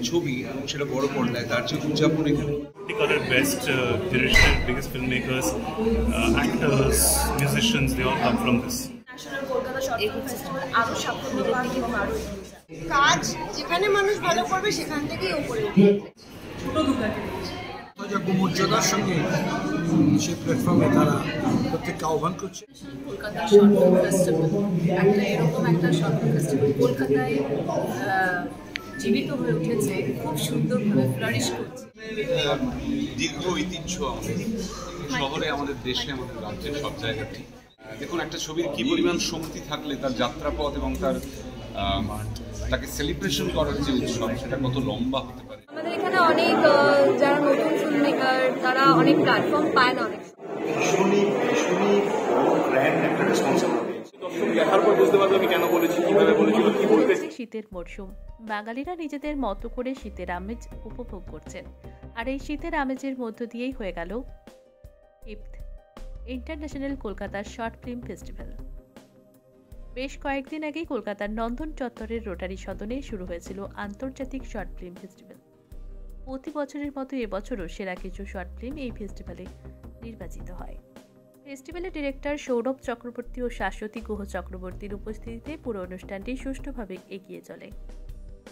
ছবি এবং সেটা বড় পর্দায় তার যে উদযাপন এখানে best director, biggest filmmakers, actors, musicians, they all come from this. কাজ যেখানে মানুষ ভালো করবে সেখান থেকেই উপরে উঠবে। মর্যাদার সঙ্গে সেই প্ল্যাটফর্মে তারা প্রত্যেককে আহ্বান করছে। কলকাতা শর্ট ফিল্ম ফেস্টিভ্যাল এরকম একটা শর্ট ফিল্ম ফেস্টিভ্যাল কলকাতায় জীবিত হয়ে উঠেছে, খুব সুন্দরভাবে ফ্লারিশ করছে। দীর্ঘ ঐতিহ্য আমাদের শহরে, আমাদের দেশে, আমাদের রাজ্যের সব জায়গাতে। দেখুন, একটা ছবির কি পরিমাণ শক্তি থাকলে তার যাত্রাপথ এবং তাকে সেলিব্রেশন করার যে উৎসব সেটা কত লম্বা হতে পারে। আমাদের এখানে অনেক যারা নতুন ফিল্ম মেকার তারা অনেক প্ল্যাটফর্ম পায় না, অনেক শীতের মরশুম, বাঙালিরা নিজেদের মতো করে শীতের আমেজ উপভোগ করছেন। আর এই শীতের আমেজের মধ্য দিয়েই হয়ে গেল 5th international Kolkata short film festival. বেশ কয়েকদিন আগেই কলকাতার নন্দন চত্বরের রোটারি সদনে শুরু হয়েছিল আন্তর্জাতিক শর্ট ফিল্ম ফেস্টিভ্যাল। প্রতি বছরের মতো এবছরও সেরা কিছু শর্ট ফিল্ম এই ফেস্টিভ্যালে নির্বাচিত হয়। ফেস্টিভ্যালের ডিরেক্টর সৌরভ চক্রবর্তী ও শাশ্বতী গুহ চক্রবর্তীর উপস্থিতিতে পুরো অনুষ্ঠানটি সুষ্ঠুভাবে এগিয়ে চলে।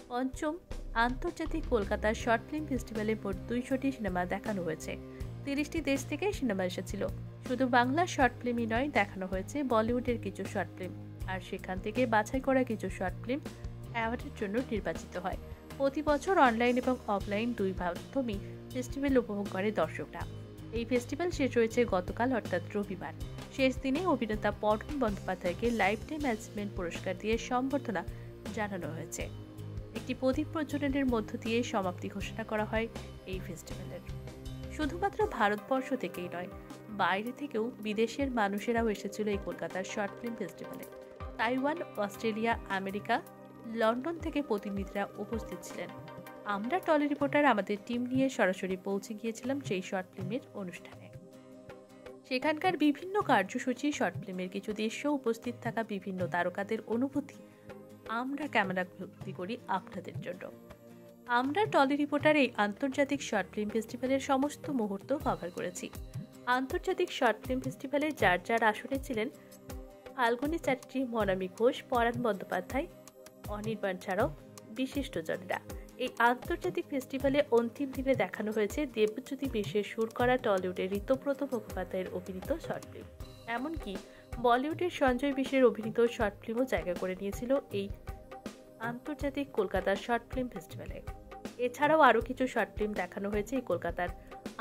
পঞ্চম আন্তর্জাতিক কলকাতা শর্ট ফিল্ম ফেস্টিভ্যালে মোট 200টি সিনেমা দেখানো হয়েছে। 30টি দেশ থেকে সিনেমা এসেছিল। শুধু বাংলা শর্ট ফিল্মই নয়, দেখানো হয়েছে বলিউডের কিছু শর্ট ফিল্ম, আর সেখান থেকে বাছাই করা কিছু শর্ট ফিল্ম অ্যাওয়ার্ডের জন্য নির্বাচিত হয়। প্রতি বছর অনলাইন এবং অফলাইন দুই মাধ্যমেই ফেস্টিভ্যাল উপভোগ করে দর্শকরা। এই ফেস্টিভ্যাল শেষ হয়েছে গতকাল অর্থাৎ রবিবার। শেষ দিনে অভিনেতা পঠন বন্দ্যোপাধ্যায়কে লাইফ টাইম অ্যাচিভমেন্ট পুরস্কার দিয়ে সম্বর্ধনা জানানো হয়েছে। একটি প্রদীপ প্রজ্বলনের মধ্য দিয়ে সমাপ্তি ঘোষণা করা হয় এই ফেস্টিভ্যালের। শুধুমাত্র ভারতবর্ষ থেকেই নয়, বাইরে থেকেও বিদেশের মানুষেরাও এসেছিল এই কলকাতার শর্ট ফিল্ম ফেস্টিভ্যালে। তাইওয়ান, অস্ট্রেলিয়া, আমেরিকা, লন্ডন থেকে প্রতিনিধিরা উপস্থিত ছিলেন। আমরা টলি রিপোর্টার আমাদের টিম নিয়ে সরাসরি পৌঁছে গিয়েছিলাম সেই শর্ট ফিল্মের অনুষ্ঠানে। সেখানকার বিভিন্ন কার্যসূচি, শর্ট ফিল্মের কিছু দৃশ্য, উপস্থিত থাকা বিভিন্ন তারকাদের অনুভূতি আমরা ক্যামেরা ভর্তি করি আপনাদের জন্য। আমরা টলি রিপোর্টার এই আন্তর্জাতিক শর্ট ফিল্ম ফেস্টিভ্যালের সমস্ত মুহূর্ত কভার করেছি। আন্তর্জাতিক শর্ট ফিল্ম ফেস্টিভ্যালে যার যার আসনে ছিলেন ফাল্গুনী চ্যাটার্জি, মনামী ঘোষ, পরাণ বন্দ্যোপাধ্যায়, অনির্বাণ ছাড়াও বিশিষ্টজনেরা। এই আন্তর্জাতিক ফেস্টিভ্যালে অন্তিম দিনে দেখানো হয়েছে দেবজ্যোতি বিশ্বের সুর করা টলিউডের ঋতব্রত মুখোপাধ্যায়ের অভিনীত শর্ট ফিল্ম। এমনকি বলিউডের সঞ্জয় বিশ্বের অভিনীত শর্ট ফিল্মও জায়গা করে নিয়েছিল এই আন্তর্জাতিক কলকাতার শর্ট ফিল্ম ফেস্টিভ্যালে। এছাড়াও আরও কিছু শর্ট ফিল্ম দেখানো হয়েছে এই কলকাতার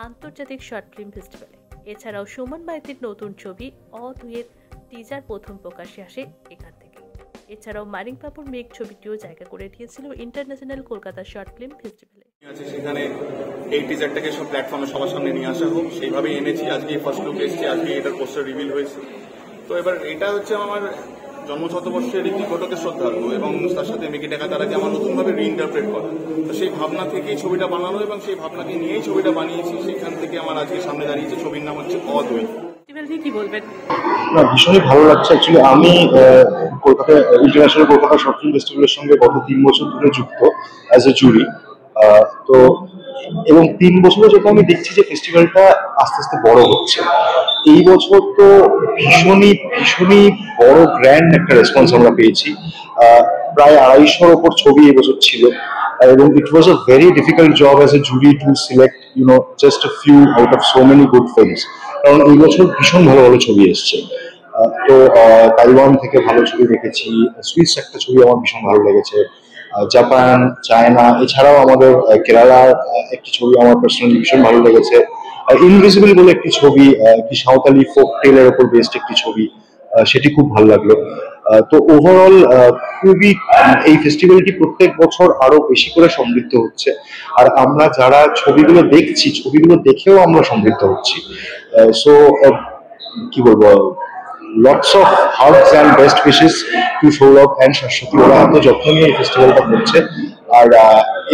আন্তর্জাতিক শর্ট ফিল্ম ফেস্টিভ্যালে। এছাড়াও সুমন মাইতির নতুন ছবি অ2-এর টিজার প্রথম প্রকাশ্যে আসে এখান থেকে। এছাড়াও মানিক বাবুর মেঘ ছবিটিও জায়গা করে দিয়েছিল ইন্টারন্যাশনাল কলকাতা শর্ট ফিল্ম ফেস্টিভ্যালে। সেখানে এই টিজারটাকে সব প্ল্যাটফর্মে সবার সামনে নিয়ে আসা হোক, সেইভাবেই এনেছি। আজকে ফার্স্ট লুক এসেছি, আজকে এটার পোস্টার রিভিল হয়েছে। তো এবার এটা হচ্ছে আমার জন্মশতবর্ষের একটি ঘটকের শ্রদ্ধার্ঘ এবং তার সাথে মেকি টাকা তারাকে আমার নতুনভাবে রিইন্টারপ্রেট করা। তো সেই ভাবনা থেকেই ছবিটা বানানো এবং সেই ভাবনাকে নিয়েই ছবিটা বানিয়েছি। সেখান থেকে আমার আজকে সামনে দাঁড়িয়েছে ছবির নাম হচ্ছে অ2। কি বলবেন? না, ভীষণই ভালো লাগছে। অ্যাকচুয়ালি আমি Kolkata international Kolkata short film ফেস্টিভ্যালের সঙ্গে গত 3 বছর ধরে যুক্ত অ্যাজ এ জুরি। তো এবং 3 বছরে যত আমি দেখছি যে ফেস্টিভ্যালটা আস্তে আস্তে বড় হচ্ছে। এই বছর তো ভীষণই বড় গ্র্যান্ড একটা রেসপন্স আমরা পেয়েছি। প্রায় 250-র ওপর ছবি এবছর ছিল এবং it was a very difficult job as a jury to select just a few out of so many good films. কারণ এই বছর ভীষণ ভালো ভালো ছবি এসছে। তো তাইওয়ান থেকে ভালো ছবি দেখেছি, সুইস একটা ছবি আমার ভীষণ ভালো লেগেছে, জাপান, চায়না, এছাড়াও আমাদের কেরালার একটি ছবি আমার পার্সোনালি ভীষণ ভালো লেগেছে। ইনভিজিবল বলে একটি ছবি, একটি সাঁওতালি ফোক টেলের উপর বেসড একটি ছবি, সেটি খুব ভালো লাগলো। তো ওভারঅল খুবই এই ফেস্টিভ্যালটি প্রত্যেক বছর আরো বেশি করে সমৃদ্ধ হচ্ছে। আর আমরা যারা ছবিগুলো দেখছি, ছবিগুলো দেখেও আমরা সমৃদ্ধ হচ্ছি। সো কি বলবো, lots of hearts and best wishes to Sourav and Shashwati. ওরা এত যত্ন নিয়ে এই ফেস্টিভ্যালটা করছে। আর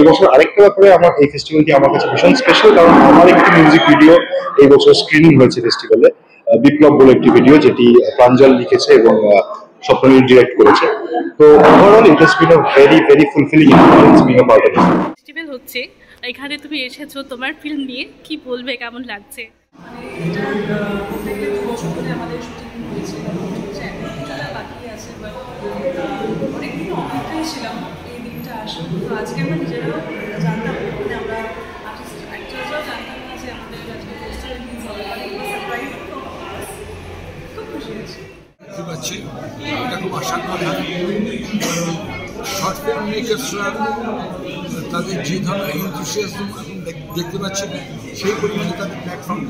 এবছর আরেকটা ব্যাপারে আমার এই ফেস্টিভ্যালটি আমার কাছে ভীষণ স্পেশাল, কারণ আমার একটি মিউজিক ভিডিও এই বছর স্ক্রিনিং হয়েছে ফেস্টিভ্যালে। বিপ্লব বলে একটি ভিডিও, যেটি প্রাঞ্জল লিখেছে এবং স্বপ্ন ডিরেক্ট করেছে। তো overall it has been a very very fulfilling experience being a part of it. Festival হচ্ছে, এখানে তুমি এসেছো, তোমার ফিল্ম নিয়ে কি বলবে, কেমন লাগছে? আমাদের শুটিং হয়েছে, বাকি আছে, অনেকদিন অপেক্ষায় ছিলাম এই দিনটা আসুন। তো আজকে আমরা নিজেরাও জানতাম, মানে আমরা অ্যাক্টরসরাও জানতাম না যে আমাদের আজকে পোস্টার রিলিজ হবে, খুব খুশি হয়েছি। দেখতে পাচ্ছি এটা খুব আশার কথা। শর্ট ফিল্ম মেকার্সরা তাদের যে ধরনের এনথুসিয়াজম দেখতে পাচ্ছি সেই পরিমাণে তাদের প্ল্যাটফর্ম,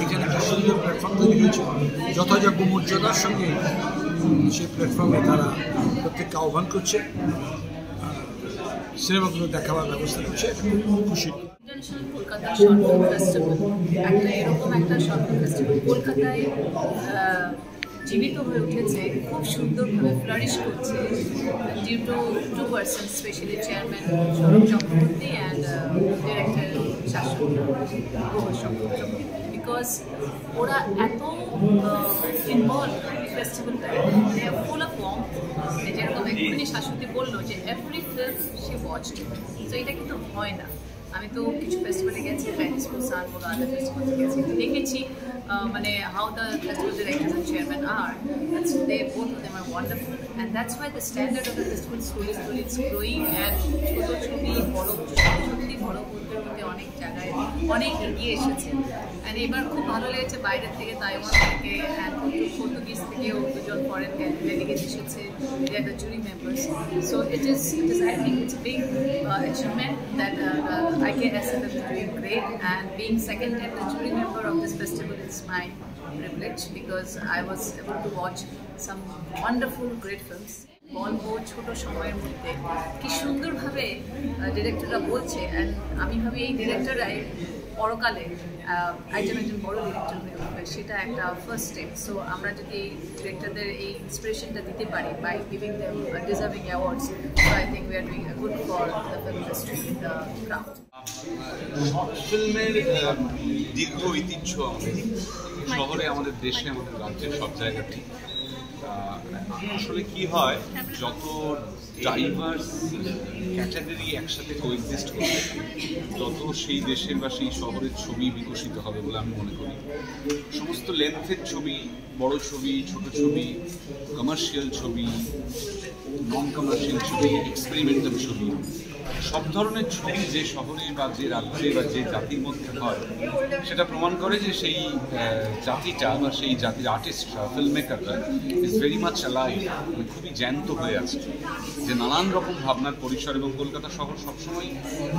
এখানে একটা সুন্দর প্ল্যাটফর্ম তৈরি হয়েছে। যথাযোগ্য মর্যাদার সঙ্গে সেই প্ল্যাটফর্মে তারা প্রত্যেককে আহ্বান করছে, সিনেমাগুলো দেখাবার ব্যবস্থা করছে। খুশি। International Kolkata short film festival একটা এরকম একটা শর্ট ফিল্ম ফেস্টিভ্যাল কলকাতায় জীবিত হয়ে উঠেছে, খুব সুন্দরভাবে ফ্লারিশ করছে due to two person, specially chairman Sourav Chakraborty and director Shashwat Chakraborty, because ওরা এত ইনভলভ ফেস্টিভ্যালটায়, ফুল অফ ওয়ার্ম, যেরকম এক্ষুনি শাশ্বতী বললো যে এভরি ফিল্ম সে ওয়াচড। তো এটা কিন্তু হয় না। আমি তো কিছু ফেস্টিভ্যালে গেছি, প্যারিস, বুসান বলো, আদার ফেস্টিভ্যালে গেছি, দেখেছি মানে how the festival directors and chairman are. They both of them are wonderful, and that's why the standard of the festival slowly is growing. And ছোট ছবি বড় সত্যি বড় করতে করতে অনেক জায়গায় অনেক এগিয়ে এসেছে। অ্যান্ড এবার খুব ভালো লেগেছে, বাইরের থেকে তাইওয়ান থেকে অ্যান্ড পর্তুগিজ থেকেও দুজন ফরেন ডেলিগেট এসেছে, they are the jury members. So it is I think it's a big achievement that IKSF is doing great, and being second and the jury member of this festival is my privilege because I was able to watch some wonderful great films. গল্প ছোট সময়ের মধ্যে কি সুন্দরভাবে ডিরেক্টররা বলছে, and আমি ভাবি এই ডিরেক্টররাই পরকালে একজন বড় ডিরেক্টর হয়ে উঠবে, সেটা একটা ফার্স্ট স্টেপ। সো আমরা যদি এই ডিরেক্টরদের এই ইন্সপিরেশনটা দিতে পারি by giving them deserving awards, so I think we are doing good for the film industry, the craft. Short ফিল্মের দীর্ঘ ঐতিহ্য আমাদের শহরে, আমাদের দেশে, আমাদের রাজ্যে, সব জায়গাতেই। আসলে কি হয়, যত ডাইভার্স ক্যাটাগরি একসাথে কোএক্সিস্ট করবে তত সেই দেশের বা সেই শহরের ছবি বিকশিত হবে বলে আমি মনে করি। সমস্ত লেন্থের ছবি, বড় ছবি, ছোট ছবি, কমার্শিয়াল ছবি, নন কমার্শিয়াল ছবি, এক্সপেরিমেন্টাল ছবি, সব ধরনের ছবি যে শহরে বা যে রাজ্যে বা যে জাতির মধ্যে হয় সেটা প্রমাণ করে যে সেই জাতিটা বা সেই জাতির আর্টিস্টরা, ফিল্ম মেকাররা ইজ ভেরি মাচ অ্যালাইভ, মানে খুবই জ্যান্ত হয়ে আছে, যে নানান রকম ভাবনার পরিসর, এবং কলকাতা শহর সবসময়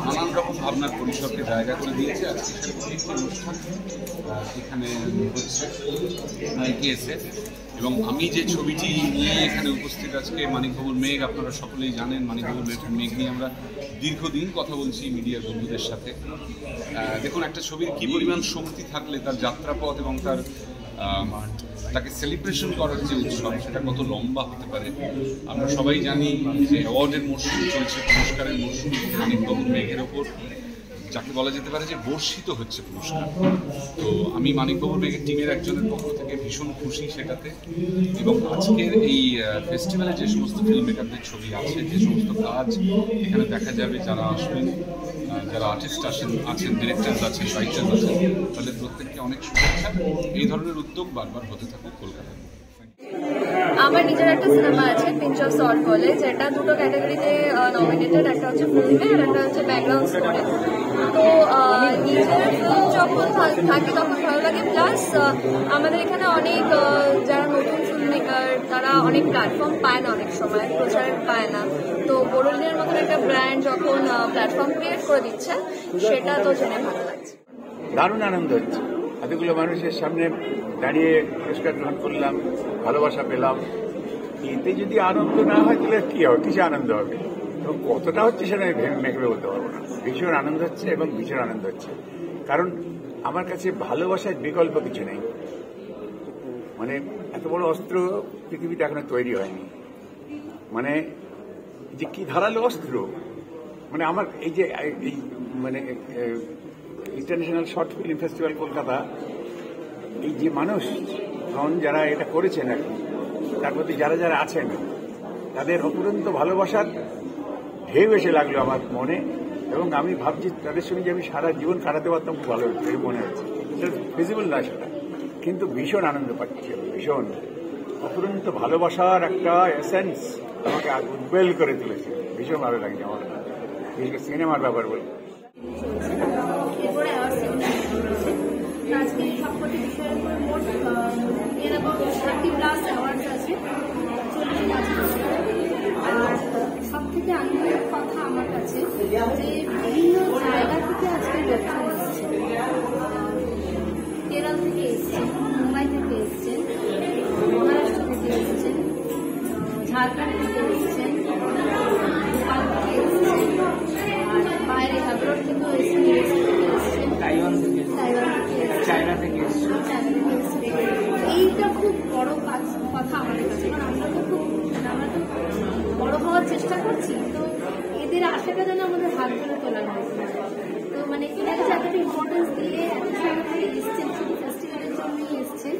নানান রকম ভাবনার পরিসরকে জায়গা করে দিয়েছে। আজকে সেরকম একটি অনুষ্ঠান এখানে হচ্ছে IKSF, এবং আমি যে ছবিটি নিয়ে এখানে উপস্থিত আজকে, মানিকবাবুর মেঘ, আপনারা সকলেই জানেন মানিকবাবুর মেঘ নিয়ে আমরা দীর্ঘদিন কথা বলছি মিডিয়ার বন্ধুদের সাথে। দেখুন, একটা ছবির কী পরিমাণ শক্তি থাকলে তার যাত্রাপথ এবং তাকে সেলিব্রেশন করার যে উৎসব সেটা কত লম্বা হতে পারে। আমরা সবাই জানি যে অ্যাওয়ার্ডের মরশুম চলছে, পুরস্কারের মরশুম মানিকবাবুর মেঘের ওপর, যাকে বলা যেতে পারে যে বর্ষিত হচ্ছে পুরস্কার। তো আমি মানিকবাবুর মেঘের টিমের একজনের পক্ষ থেকে ভীষণ খুশি সেটাতে, এবং আজকের এই ফেস্টিভ্যালে যে সমস্ত ফিল্ম মেকারদের ছবি আছে, যে সমস্ত কাজ এখানে দেখা যাবে, যারা আসবেন, যারা আর্টিস্ট আছেন, ডিরেক্টরস আছেন, রাইটার্স আছেন, তাদের প্রত্যেককে অনেক শুভেচ্ছা। এই ধরনের উদ্যোগ বারবার হতে থাকুক কলকাতায়। আমার নিজের একটা সিনেমা আছে পিঞ্চ অফ সল্ট বলে, যেটা দুটো ক্যাটাগরিতে নমিনেটেড, একটা হচ্ছে ফিল্মে আর একটা হচ্ছে ব্যাকগ্রাউন্ড স্কোরে। তো নিজের ফিল্ম যখন থাকে তখন ভালো লাগে, প্লাস আমাদের এখানে অনেক যারা নতুন ফিল্ম মেকার তারা অনেক প্ল্যাটফর্ম পায় না, অনেক সময় প্রচার পায় না। তো বোরোলিনের মতন একটা ব্র্যান্ড যখন প্ল্যাটফর্ম ক্রিয়েট করে দিচ্ছে, সেটা তো জেনে ভালো লাগছে। দারুণ আনন্দ হচ্ছে, এতগুলো মানুষের সামনে দাঁড়িয়ে পুরস্কার গ্রহণ করলাম, ভালোবাসা পেলাম। এতে যদি আনন্দ না হয় তাহলে কি হবে, কিছু আনন্দ হবে, এবং কতটা হচ্ছে সেটা আমি মেঘে বলতে পারবো না। ভীষণ আনন্দ হচ্ছে এবং ভীষণ আনন্দ হচ্ছে, কারণ আমার কাছে ভালোবাসার বিকল্প কিছু নেই। মানে এত বড় অস্ত্র পৃথিবীতে এখনো তৈরি হয়নি, মানে যে কি ধারালো অস্ত্র। মানে আমার এই যে এই মানে international short film festival Kolkata, এই যে মানুষ যারা এটা করেছেন আর কি, তার মধ্যে যারা যারা আছেন তাদের অপুরন্ত ভালোবাসার ঢেউ এসে লাগলো আমার মনে, এবং আমি ভাবছি তাদের সঙ্গে যে আমি সারা জীবন কাটাতে পারতাম খুব ভালো হচ্ছে মনে হচ্ছে। সেটা ফিজিবল না সেটা, কিন্তু ভীষণ আনন্দ পাচ্ছি, ভীষণ অপুরন্ত ভালোবাসার একটা এসেন্স আমাকে উদ্বেল করে তুলেছে। ভীষণ ভালো লাগছে আমার, বিশেষ করে সিনেমার ব্যাপার বলে। এরপরে আজকে সবকটি বিষয়ের উপর মোট এরকম 30+ অ্যাওয়ার্ডস আছে 40 আর সব থেকে আনন্দের কথা আমার কাছে যে বিভিন্ন জায়গা থেকে আজকে ব্যবসা এসছে। কেরল থেকে এসছেন, মুম্বাই থেকে এসছেন, মহারাষ্ট্র থেকে এসছেন, ঝাড়খণ্ড থেকে এসছেন, নেপাল থেকে এসছেন, আর বাইরে হাবরোড থেকেও এসছেন, তাইওয়ান থেকে চায়না থেকে এসছেন। এইটা খুব বড় কথা আমাদের কাছে, কারণ আমরা তো বড় হওয়ার চেষ্টা করছি, তো এদের আশাটা যেন আমাদের হাত ধরে তোলা হয়। তো মানে এটাকে এতটা ইম্পর্টেন্স দিয়ে এত জায়গা থেকে এসছেন, শুধু ফেস্টিভ্যালের জন্যই এসছেন,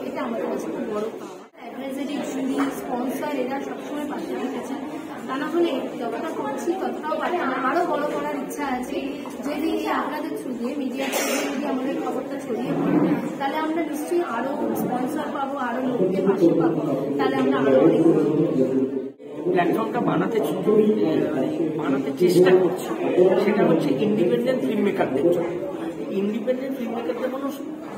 এটা আমাদের কাছে খুব বড় পাওয়া। অ্যাডভাইজারি, জুরি, স্পন্সর এরা সবসময় পাশে রেখেছেন, তা না হলে যতটা করছি ততটাও পারে। আমার আরও বড় করার ইচ্ছা আছে, যদি আপনাদের থ্রু দিয়ে মিডিয়ার থ্রু দিয়ে যদি আমাদের খবরটা ছড়িয়ে পড়ে, তাহলে আমরা নিশ্চয়ই আরও স্পন্সর পাবো, আরও লোককে পাশে পাবো, তাহলে আমরা আরও অনেক প্ল্যাটফর্মটা বানাতে চেষ্টা করছি, সেটা হচ্ছে ইন্ডিপেন্ডেন্ট ফিল্ম মেকারদের জন্য। ইন্ডিপেন্ডেন্ট ফিল্ম মেকারদের কোনো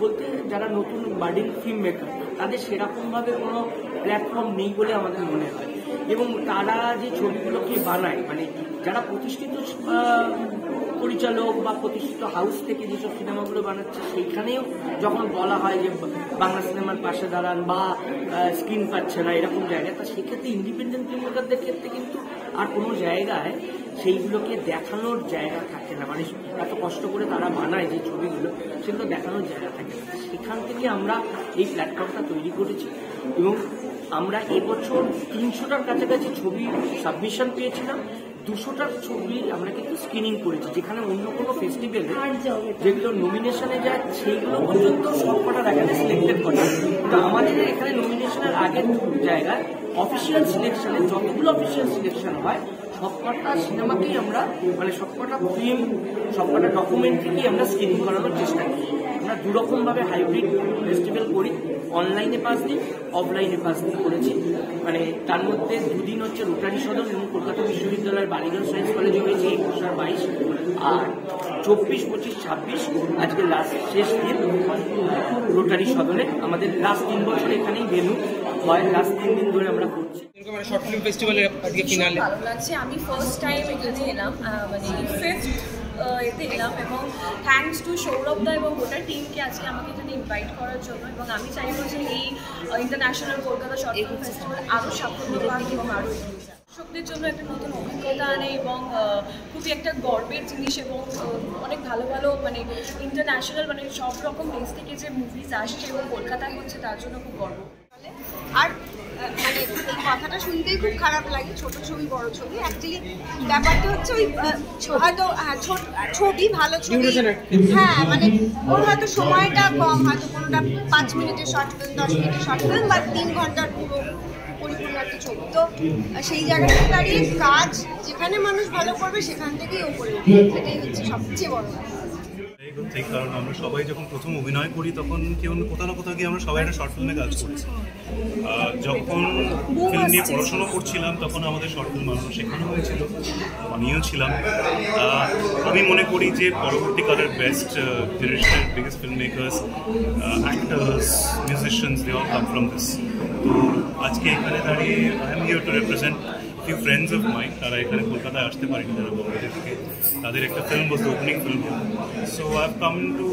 বলতে যারা নতুন বাডিং ফিল্ম মেকার, তাদের সেরকমভাবে কোনো প্ল্যাটফর্ম নেই বলে আমাদের মনে হয়। এবং তারা যে ছবিগুলোকে বানায়, মানে যারা প্রতিষ্ঠিত পরিচালক বা প্রতিষ্ঠিত হাউস থেকে যেসব সিনেমাগুলো বানাচ্ছে, সেইখানেও যখন বলা হয় যে বাংলা সিনেমার পাশে দাঁড়ান বা স্ক্রিন পাচ্ছে না এরকম জায়গায়, তা সেক্ষেত্রে ইন্ডিপেন্ডেন্ট ফিল্ম মেকারদের ক্ষেত্রে কিন্তু আর কোনো জায়গায় সেইগুলোকে দেখানোর জায়গা থাকে না। মানে এত কষ্ট করে তারা বানায় যে ছবিগুলো, সেগুলো দেখানোর জায়গা থাকে না। সেখান থেকে আমরা এই প্ল্যাটফর্মটা তৈরি করেছি, এবং আমরা এবছর 300টার কাছাকাছি ছবি সাবমিশন পেয়েছিলাম। 200টার ছবি আমরা কিন্তু স্ক্রিনিং করেছি, যেখানে অন্য কোনো ফেস্টিভ্যালে যেগুলো নমিনেশনে যায় সেইগুলো পর্যন্ত সবকটা দেখাতে সিলেক্টেড করে। তো আমাদের এখানে নমিনেশনের আগের জায়গায় অফিসিয়াল সিলেকশনে যতগুলো অফিসিয়াল সিলেকশন হয়, সবকটা সিনেমাকেই আমরা, মানে সবকটা ফিল্ম, সবকটা ডকুমেন্টারিকেই আমরা স্ক্রিনিং করানোর চেষ্টা করি। আমরা দুরকমভাবে হাইব্রিড ফেস্টিভ্যাল করি, অনলাইনে 5 দিন, অফলাইনে 5 দিন করেছি। মানে তার মধ্যে 2 দিন হচ্ছে রোটারি সদন এবং কলকাতা বিশ্ববিদ্যালয়ের বালিগঞ্জ সায়েন্স কলেজে হয়েছে 21 আর 22, আর 24, 25, 26 আজকে লাস্ট শেষ দিন রোটারি সদনে। আমাদের লাস্ট 3 বছর এখানেই ভেন্যু হয়, লাস্ট 3 দিন ধরে আমরা করছি। শর্ট ফিল্ম ফেস্টিভ্যালের আজকে ফিনালে ভালো লাগছে। আমি ফার্স্ট টাইম এখানে এলাম, মানে 5th এতে এলাম, এবং থ্যাঙ্কস টু সৌরভ দা এবং গোটা টিমকে আজকে আমাকে এখানে ইনভাইট করার জন্য। এবং আমি চাইবো যে এই international Kolkata short film festival আরও সাফল্য পাক এবং আরও দর্শকদের জন্য একটা নতুন অভিজ্ঞতা আনে, এবং খুবই একটা গর্বের জিনিস। এবং অনেক ভালো ভালো মানে ইন্টারন্যাশনাল মানে সব রকম দেশ থেকে যে মুভিজ আসছে এবং কলকাতায় হচ্ছে, তার জন্য খুব গর্ব। আর মানে এই কথাটা শুনতেই খুব খারাপ লাগে, ছোট ছবি বড় ছবি, অ্যাকচুয়ালি ব্যাপারটা হচ্ছে ওই হয়তো ছবি ভালো ছবি, হ্যাঁ মানে ওর হয়তো সময়টা কম, হয়তো কোনোটা 5 মিনিটের শর্ট ফিল্ম, 10 মিনিটের শর্ট ফিল্ম, বা 3 ঘন্টার পুরো পরিপূর্ণ একটা ছবি। তো সেই জায়গাটা দাঁড়িয়ে কাজ যেখানে মানুষ ভালো করবে সেখান থেকেই ওপরে উঠবে, সেটাই হচ্ছে সবচেয়ে বড় কথা। ঠিক, কারণ আমরা সবাই যখন প্রথম অভিনয় করি তখন কেউ কোথাও না কোথাও গিয়ে আমরা সবাই একটা শর্ট ফিল্মে কাজ করছি। যখন ফিল্ম নিয়ে পড়াশোনা করছিলাম তখন আমাদের শর্ট ফিল্ম বানানো শেখানো হয়েছিল, আমিও ছিলাম। আমি মনে করি যে পরবর্তীকালের বেস্ট জেনারেশনের biggest film makers, actors, musicians, they all come from this. তো আজকে এখানে দাঁড়িয়ে I am here to represent few friends of mine তারা এখানে কলকাতায় আসতে পারেনি, তারা বোম্বে থেকে, তাদের একটা film was the opening film here. So I've come to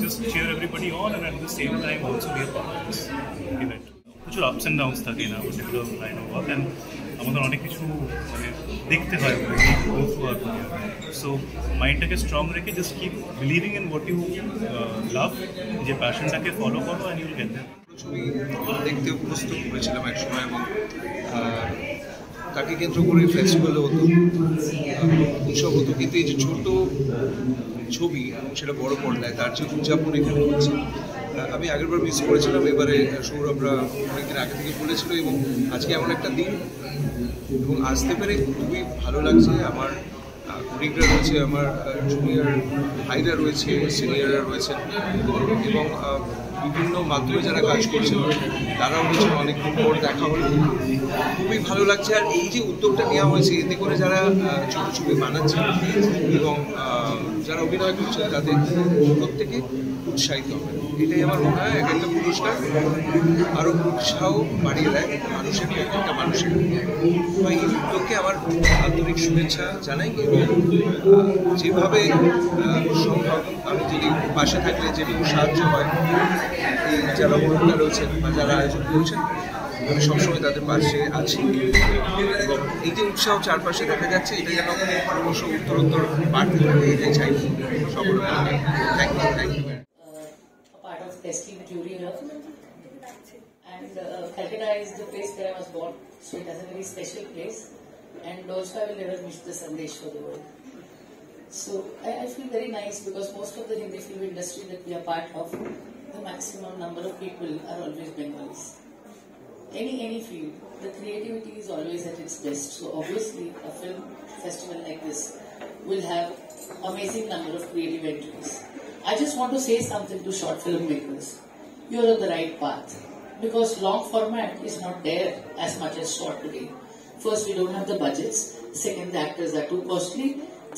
just cheer everybody on and at the same time also be a part of this event. প্রচুর আপস অ্যান্ড ডাউনস থাকে না সেগুলো লাইন অফ ওয়ার্ক, অ্যান্ড আমাদের অনেক কিছু মানে দেখতে হয় go through our career. So মাইন্ডটাকে স্ট্রং রেখে just keep believing in what you love, যে প্যাশনটাকে ফলো করো and you will get there. ছবি দেখতে উপস্থিত করেছিলাম একসময়, এবং তাকে কেন্দ্র করে ফেস্টিভ্যালও হতো, উৎসব হতো, কিন্তু এই যে ছোট ছবি সেটা বড় পর্দায় তার যে উদযাপন এখানে হচ্ছে, আমি আগেরবার মিস করেছিলাম, এবারে সৌরভরা অনেকদিন আগে থেকে বলেছিল এবং আজকে এমন একটা দিন এবং আসতে পেরে খুবই ভালো লাগছে। আমার কলিগরা রয়েছে, আমার জুনিয়র ভাইরা রয়েছে, সিনিয়ররা রয়েছেন এবং বিভিন্ন মাধ্যমে যারা কাজ করছেন তারাও রয়েছেন। অনেকদিন পর দেখা হলো, খুবই ভালো লাগছে। আর এই যে উদ্যোগটা নেওয়া হয়েছে, এতে করে যারা ছোটো ছবি বানাচ্ছেন এবং যারা অভিনয় করছেন তাদের প্রত্যেকে উৎসাহিত হবে। এটাই আমার মনে হয় এক একটা পুরস্কার আরও উৎসাহ বাড়িয়ে দেয় মানুষের, একটা মানুষের। এই উদ্যোগকে আমার আন্তরিক শুভেচ্ছা জানাই এবং যেভাবে সম্ভব আমি যদি পাশে থাকলে যেটুকু সাহায্য হয়, এই যারা বড়রা রয়েছেন বা যারা আয়োজন করছেন, আমি সবসময় তাদের পাশে আছি এবং এই যে উৎসাহ চারপাশে দেখা যাচ্ছে, এটা যেন ক্রমশ উত্তরোত্তর বাড়তে থাকে, এটাই চাই সকলের। Thank you, thank you. Part of testing jury here, and Calcutta is the place where I was born, so it has a very special place, and also I will never miss the Sandesh for the world. So I feel very nice because most of the Hindi film industry that we are part of, the maximum number of people are always Bengalis. Any field, the creativity is always at its best. So obviously a film festival like this will have amazing number of creative entries. I just want to say something to short filmmakers. You're on the right path because long format is not there as much as short today. First, we don't have the budgets. Second, the actors are too costly.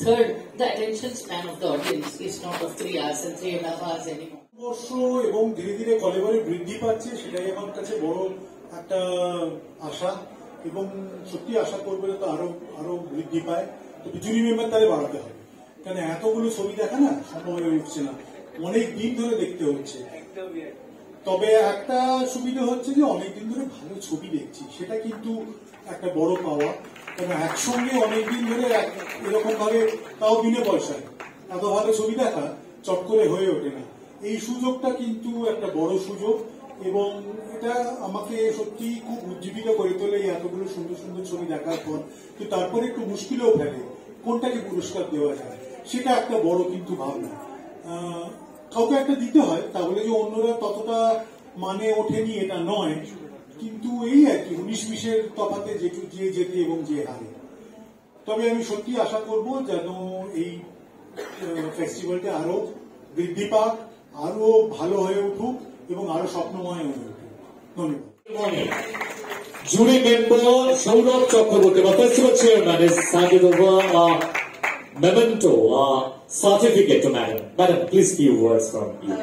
Third, the attention span of the audience is not of 3 hours and 3.5 hours anymore. বর্ষ এবং ধীরে ধীরে কলেবরে বৃদ্ধি পাচ্ছে, সেটাই আমার কাছে বড় একটা আশা এবং সত্যি আশা করবে তো আরো বৃদ্ধি পায়। তো জুরি মেম্বার তাহলে বাড়াতে হবে, কারণ এতগুলো ছবি দেখা না সম্ভব হয়ে উঠছে না, অনেক দিন ধরে দেখতে হচ্ছে। তবে একটা সুবিধা হচ্ছে যে অনেকদিন ধরে ভালো ছবি দেখছি, সেটা কিন্তু একটা বড় পাওয়া। কারণ একসঙ্গে অনেকদিন ধরে এরকম ভাবে, তাও বিনা পয়সায় এত ভালো ছবি দেখা চট করে হয়ে ওঠে না। এই সুযোগটা কিন্তু একটা বড় সুযোগ এবং এটা আমাকে সত্যি খুব উজ্জীবিত করে তোলে। এতগুলো সুন্দর সুন্দর ছবি দেখার পর তো তারপরে একটু মুশকিলও ফেলে কোনটাকে পুরস্কার দেওয়া যায়, সেটা একটা বড় কিন্তু ভাবনা। কাউকে একটা দিতে হয়, তা বলে যে অন্যরা ততটা মানে ওঠেনি এটা নয়, কিন্তু এই আর কি 19-20-এর তফাতে যে যেতে এবং যে হারে। তবে আমি সত্যি আশা করব যেন এই ফেস্টিভ্যালটা আরো বৃদ্ধি পাক, আরো ভালো হয়ে উঠুক এবং আরো স্বপ্নময় হয়ে উঠুক। ধন্যবাদ। Jury member Saurabh Chakraborty, the festival chairman, is handed over a memento, a certificate to Madam. Madam, please few words from you.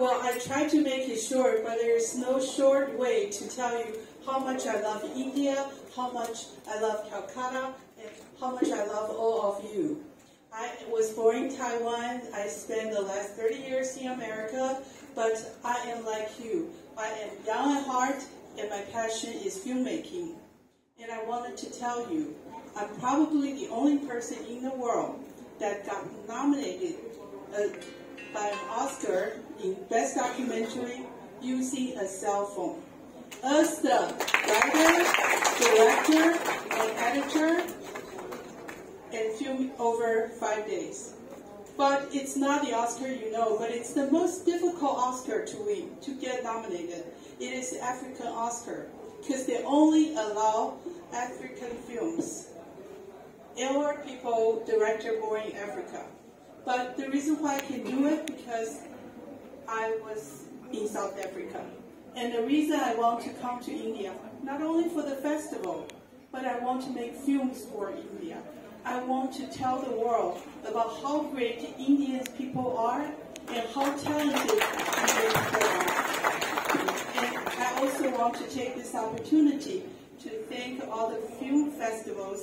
Well, I tried to make it short, but there is no short way to tell you how much I love India, how much I love Calcutta, and how much I love all of you. I was born in Taiwan. I spent the last 30 years in America, but I am like you. I am young at heart, and my passion is filmmaking. And I wanted to tell you, I'm probably the only person in the world that got nominated by an Oscar in Best Documentary using a cell phone. As the writer, director, and editor, and filmed over 5 days. But it's not the Oscar you know, but it's the most difficult Oscar to win, to get nominated. It is the African Oscar, because they only allow African films or people, director born in Africa. But the reason why I can do it, because I was in South Africa. And the reason I want to come to India, not only for the festival, but I want to make films for India. I want to tell the world about how great Indian people are and how talented Indian people are. And I also want to take this opportunity to thank all the film festivals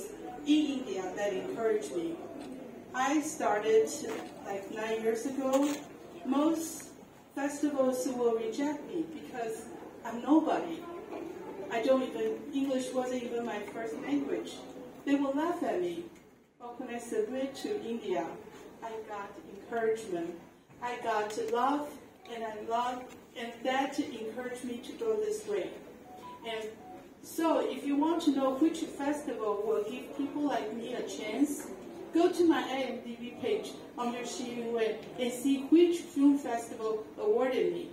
in India that encourage me. I started like 9 years ago. Most festivals will reject me because I'm nobody. English wasn't even my first language. They will laugh at me. But when I submit to India, I got encouragement. I got love, and that encouraged me to go this way. And so, if you want to know which festival will give people like me a chance, go to my IMDb page under Xi Yunwei and see which film festival awarded me.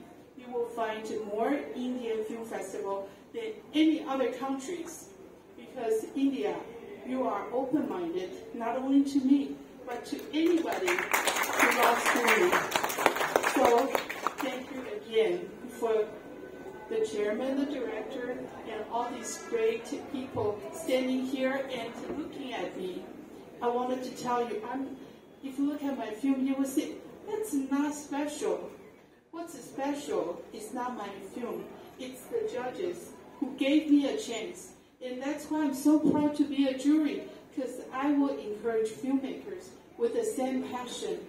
you will find more Indian film festival than any other countries. Because India, you are open-minded, not only to me, but to anybody who loves film. So, thank you again for the chairman, the director, and all these great people standing here and looking at me. I wanted to tell you, if you look at my film, you will see, that's not special. What's special is not my film, it's the judges who gave me a chance. And that's why I'm so proud to be a jury, because I will encourage filmmakers with the same passion.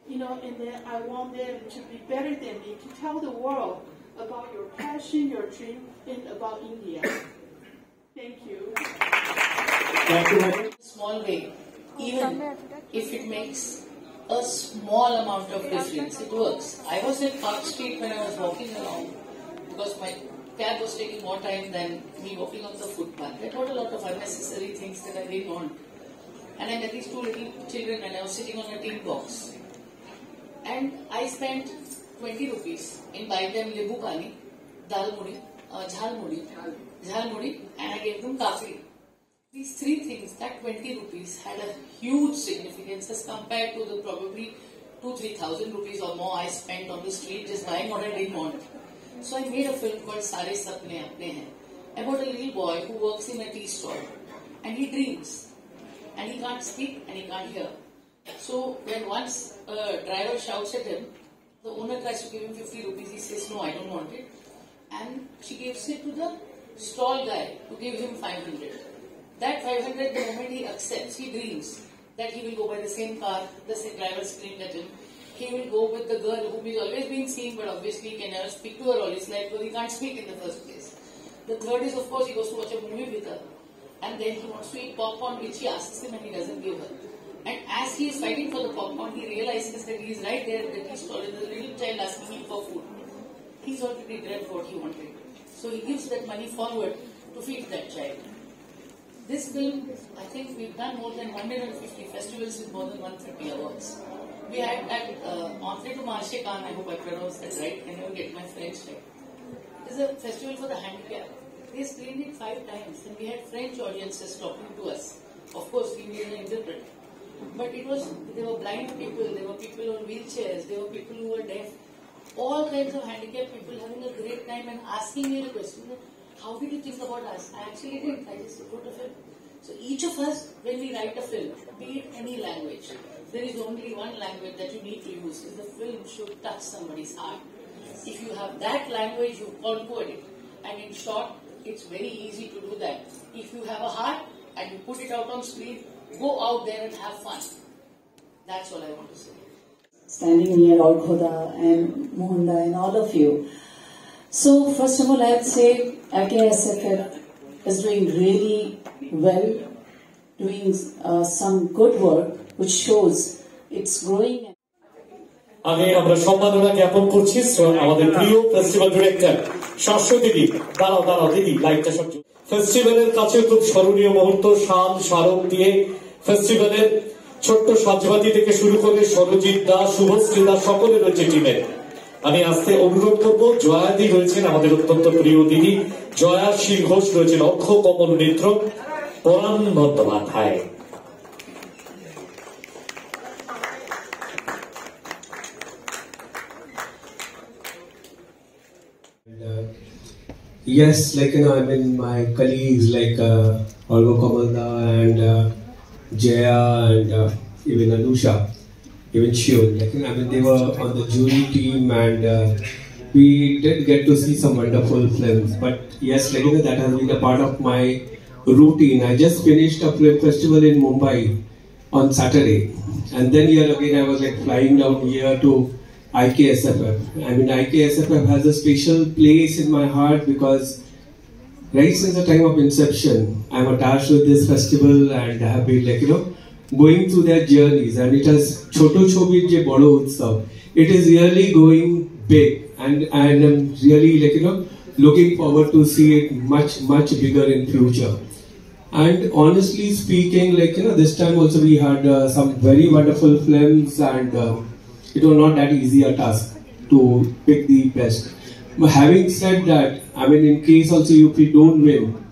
You know, and then I want them to be better than me, to tell the world about your passion, your dream, and about India. Thank you. Small way, even if it makes a small amount of difference, it works. I was at Park Street when I was walking along because my cab was taking more time than me walking on the footpath. I bought a lot of unnecessary things that I didn't want. And I met these two little children and I was sitting on a tin box. And I spent 20 rupees in buying them lebu pani, dal mudi, jhal mudi, and I gave them kafri. These three things, that 20 rupees had a huge significance as compared to the probably 2,000-3,000 rupees or more I spent on the street just buying what I didn't want. So I made a film called Sare Sapne Apne Hain about a little boy who works in a tea stall and he dreams and he can't speak and he can't hear. So when once a driver shouts at him, the owner tries to give him 50 rupees, he says, no, I don't want it. And she gives it to the stall guy to give him 500. That 500, the moment he accepts, he dreams that he will go by the same car, the same driver screamed at him. He will go with the girl whom he's always been seeing, but obviously he can never speak to her all his life because he can't speak in the first place. The third is, of course, he goes to watch a movie with her. And then he wants to eat popcorn, which she asks him and he doesn't give her. And as he is fighting for the popcorn, he realizes that he is right there at the tea stall and the little child asking him for food. He's already grabbed what he wanted. So he gives that money forward to feed that child. This film, I think we've done more than 150 festivals with more than 130 awards. We had at Entre to Marche Khan, I hope I pronounced that right, I never get my French right. There's a festival for the handicapped. They screened it 5 times and we had French audiences talking to us. Of course, we needed an interpret. But there were blind people, there were people on wheelchairs, there were people who were deaf. All kinds of handicapped people having a great time and asking me the question, how did you think about us? I actually didn't, I just wrote a film. So each of us, when we write a film, be it any language, there is only one language that you need to use, is the film should touch somebody's heart. If you have that language, you've conquered it. And in short, it's very easy to do that. If you have a heart and you put it out on screen, go out there and have fun. That's all I want to say. Standing near Orkhoda and Mohanda and all of you. So first of all, I'd say IKSFF is doing really well, doing some good work, which shows it's growing. আগে আমরা সম্মাননা জ্ঞাপন করছি আমাদের প্রিয় festival director Shashwati দিদি। দাঁড়াও দিদি, লাইটটা সব। ফেস্টিভ্যালের কাছে খুব স্মরণীয় মুহূর্ত, শাল স্মারক দিয়ে ফেস্টিভ্যালের ছোট্ট সাজবাতি থেকে শুরু করে সরজিৎ দাস, শুভশ্রী দাস সকলে রয়েছে টিমে। আমি আজকে অনুরোধ করবো, জয়াদি রয়েছেন আমাদের অত্যন্ত প্রিয় দিদি, জয়া শীল ঘোষ রয়েছেন অক্ষ কমল মিত্র, পরাণ Bandyopadhyay. Yes, I mean, my colleagues like Olga Kamalda and Jaya and even Anusha, even Shion, I mean, they were on the jury team and we did get to see some wonderful films. But yes, that has been a part of my routine. I just finished a film festival in Mumbai on Saturday, and then here again I was flying down here to IKSFF. I mean, IKSFF has a special place in my heart because right since the time of inception, I'm attached with this festival and I have been going through their journeys. And it has Choto Chobir Je Bado Utsav. It is really going big, and I'm really looking forward to see it much bigger in future. And honestly speaking, this time also we had some very wonderful films, and it was not that easy a task to pick the best. But having said that, I mean, in case also if you don't win,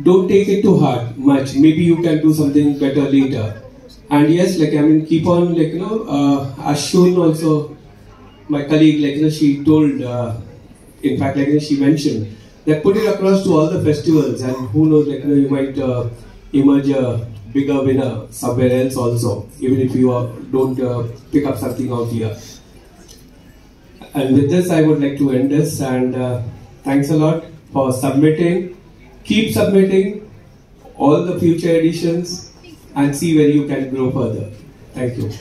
don't take it too hard much. Maybe you can do something better later. And yes, like, I mean, keep on, like, Ashun also, my colleague, like, she told, in fact, like, she mentioned that put it across to all the festivals, and who knows, like, you might emerge a bigger winner somewhere else also, even if you don't pick up something out here. And with this, I would like to end this, and thanks a lot for submitting. Keep submitting all the future editions and see where you can grow further. Thank you.